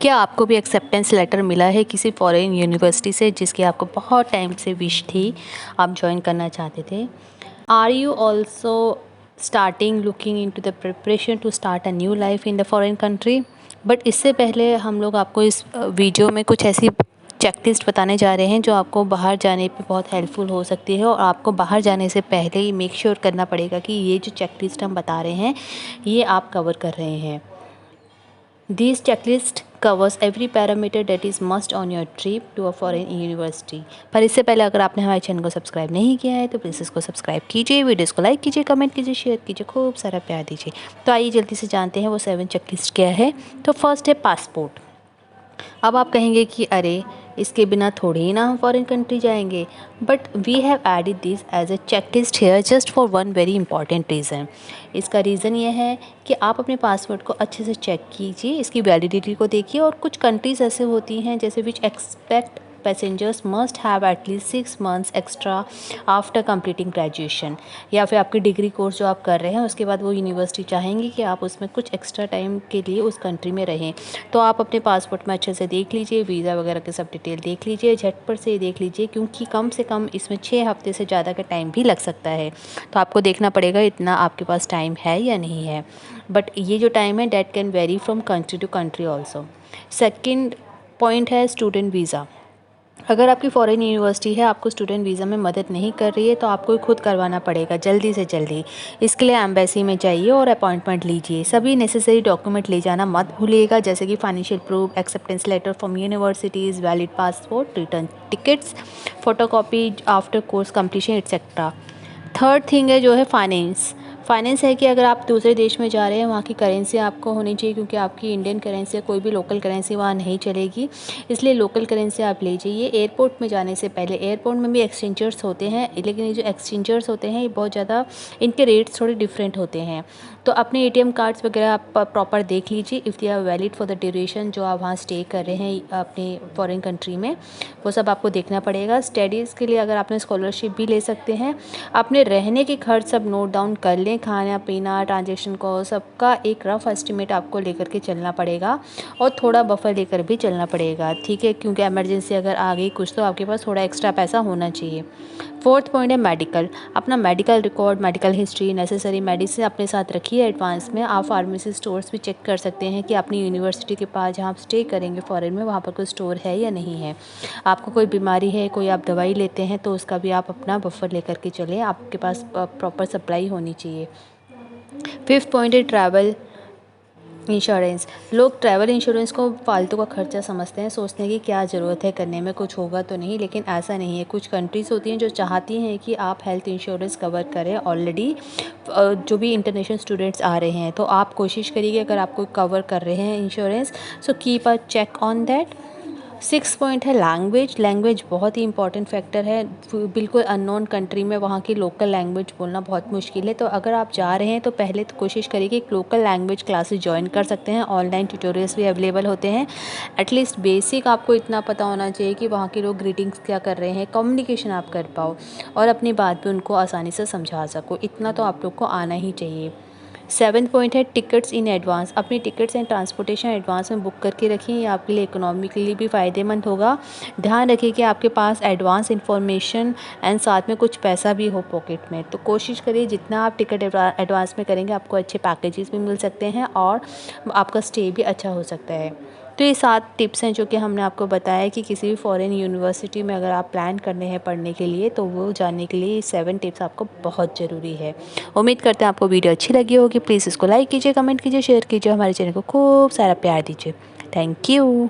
क्या आपको भी एक्सेप्टेंस लेटर मिला है किसी फॉरेन यूनिवर्सिटी से जिसकी आपको बहुत टाइम से विश थी, आप ज्वाइन करना चाहते थे? Are you also starting looking into the preparation to start a new life in the foreign country? But इससे पहले हम लोग आपको इस वीडियो में कुछ ऐसी चेकलिस्ट बताने जा रहे हैं जो आपको बाहर जाने पे बहुत हेल्पफुल हो सकती है। और आपको बाहर जाने से पहले ही मेक श्योर करना पड़ेगा कि ये जो चेकलिस्ट हम बता रहे हैं ये आप कवर कर रहे हैं। This checklist covers every parameter that is must on your trip to a foreign university। पर इससे पहले अगर आपने हमारे चैनल को सब्सक्राइब नहीं किया है तो प्लीज़ इसको सब्सक्राइब कीजिए, वीडियोस को लाइक कीजिए, कमेंट कीजिए, शेयर कीजिए, खूब सारा प्यार दीजिए। तो आइए जल्दी से जानते हैं वो 7 चेकलिस्ट क्या है। तो फर्स्ट है पासपोर्ट। अब आप कहेंगे कि अरे इसके बिना थोड़ी ही ना हम फॉरेन कंट्री जाएंगे, but we have added this as a checklist here just for one very important reason. इसका रीज़न ये है कि आप अपने पासपोर्ट को अच्छे से चेक कीजिए, इसकी वैलिडिटी को देखिए। और कुछ कंट्रीज़ ऐसे होती हैं जैसे which expect passengers must have at least 6 months extra after completing graduation, या फिर आपकी डिग्री कोर्स जो आप कर रहे हैं उसके बाद वो यूनिवर्सिटी चाहेंगी कि आप उसमें कुछ एक्स्ट्रा टाइम के लिए उस कंट्री में रहें। तो आप अपने पासपोर्ट में अच्छे से देख लीजिए, वीज़ा वगैरह के सब डिटेल देख लीजिए, झटपट से देख लीजिए, क्योंकि कम से कम इसमें 6 हफ्ते से ज़्यादा का टाइम भी लग सकता है। तो आपको देखना पड़ेगा इतना आपके पास टाइम है या नहीं है। बट ये जो टाइम है that can vary from country to country also. Second point है स्टूडेंट वीज़ा। अगर आपकी फ़ॉरेन यूनिवर्सिटी है आपको स्टूडेंट वीज़ा में मदद नहीं कर रही है तो आपको खुद करवाना पड़ेगा जल्दी से जल्दी। इसके लिए एम्बेसी में जाइए और अपॉइंटमेंट लीजिए। सभी नेसेसरी डॉक्यूमेंट ले जाना मत भूलिएगा, जैसे कि financial proof, acceptance letter from universities, valid passport, return tickets, photocopy after course completion etcetera. Third thing है जो है फाइनेंस। फाइनेंस है कि अगर आप दूसरे देश में जा रहे हैं वहाँ की करेंसी आपको होनी चाहिए, क्योंकि आपकी इंडियन करेंसी या कोई भी लोकल करेंसी वहाँ नहीं चलेगी, इसलिए लोकल करेंसी आप ले जाइए। एयरपोर्ट में जाने से पहले, एयरपोर्ट में भी एक्सचेंजर्स होते हैं, लेकिन ये जो एक्सचेंजर्स होते हैं ये बहुत ज़्यादा इनके रेट्स थोड़े डिफरेंट होते हैं। तो अपने एटीएम कार्ड्स वगैरह आप प्रॉपर देख लीजिए, if they are valid for the duration जो आप वहाँ स्टे कर रहे हैं अपने फॉरेन कंट्री में, वो सब आपको देखना पड़ेगा। स्टडीज़ के लिए अगर आपने स्कॉलरशिप भी ले सकते हैं। अपने रहने के खर्च सब नोट डाउन कर लें, खाना पीना, ट्रांजेक्शन को सबका एक रफ एस्टिमेट आपको लेकर के चलना पड़ेगा और थोड़ा बफर लेकर भी चलना पड़ेगा, ठीक है, क्योंकि एमरजेंसी अगर आ गई कुछ तो आपके पास थोड़ा एक्स्ट्रा पैसा होना चाहिए। फोर्थ पॉइंट है मेडिकल। अपना medical record, medical history, necessary medicine अपने साथ रखिए एडवांस में। आप फार्मेसी स्टोर्स भी चेक कर सकते हैं कि अपनी यूनिवर्सिटी के पास जहाँ आप स्टे करेंगे फॉरेन में वहाँ पर कोई स्टोर है या नहीं है। आपको कोई बीमारी है, कोई आप दवाई लेते हैं तो उसका भी आप अपना बफर लेकर के चलें, आपके पास प्रॉपर सप्लाई होनी चाहिए। फिफ्थ पॉइंट है ट्रैवल इंश्योरेंस। लोग ट्रैवल इंश्योरेंस को फालतू का खर्चा समझते हैं, सोचते हैं कि क्या ज़रूरत है करने में, कुछ होगा तो नहीं, लेकिन ऐसा नहीं है। कुछ कंट्रीज़ होती हैं जो चाहती हैं कि आप हेल्थ इंश्योरेंस कवर करें ऑलरेडी, जो भी इंटरनेशनल स्टूडेंट्स आ रहे हैं, तो आप कोशिश करिए अगर आपको कवर कर रहे हैं insurance, so keep a check on that. Six point है लैंग्वेज। लैंग्वेज बहुत ही इंपॉर्टेंट फैक्टर है। बिल्कुल अननोन कंट्री में वहाँ की लोकल लैंग्वेज बोलना बहुत मुश्किल है, तो अगर आप जा रहे हैं तो पहले तो कोशिश करिए कि लोकल लैंग्वेज क्लासेस ज्वाइन कर सकते हैं। ऑनलाइन ट्यूटोरियल्स भी अवेलेबल होते हैं। एटलीस्ट बेसिक आपको इतना पता होना चाहिए कि वहाँ के लोग ग्रीटिंग्स क्या कर रहे हैं, कम्युनिकेशन आप कर पाओ और अपनी बात भी उनको आसानी से समझा सको, इतना तो आप लोग को आना ही चाहिए। सेवन्थ पॉइंट है टिकट्स इन एडवांस। अपनी टिकट्स एंड ट्रांसपोर्टेशन एडवांस में बुक करके रखिए, ये आपके लिए इकोनॉमिकली भी फ़ायदेमंद होगा। ध्यान रखिए कि आपके पास एडवांस इन्फॉर्मेशन एंड साथ में कुछ पैसा भी हो पॉकेट में। तो कोशिश करिए जितना आप टिकट एडवांस में करेंगे आपको अच्छे पैकेजेस भी मिल सकते हैं और आपका स्टे भी अच्छा हो सकता है। तो ये 7 टिप्स हैं जो कि हमने आपको बताया कि किसी भी फॉरेन यूनिवर्सिटी में अगर आप प्लान करने हैं पढ़ने के लिए तो वो जानने के लिए 7 टिप्स आपको बहुत ज़रूरी है। उम्मीद करते हैं आपको वीडियो अच्छी लगी होगी। प्लीज़ इसको लाइक कीजिए, कमेंट कीजिए, शेयर कीजिए, हमारे चैनल को खूब सारा प्यार दीजिए। Thank you.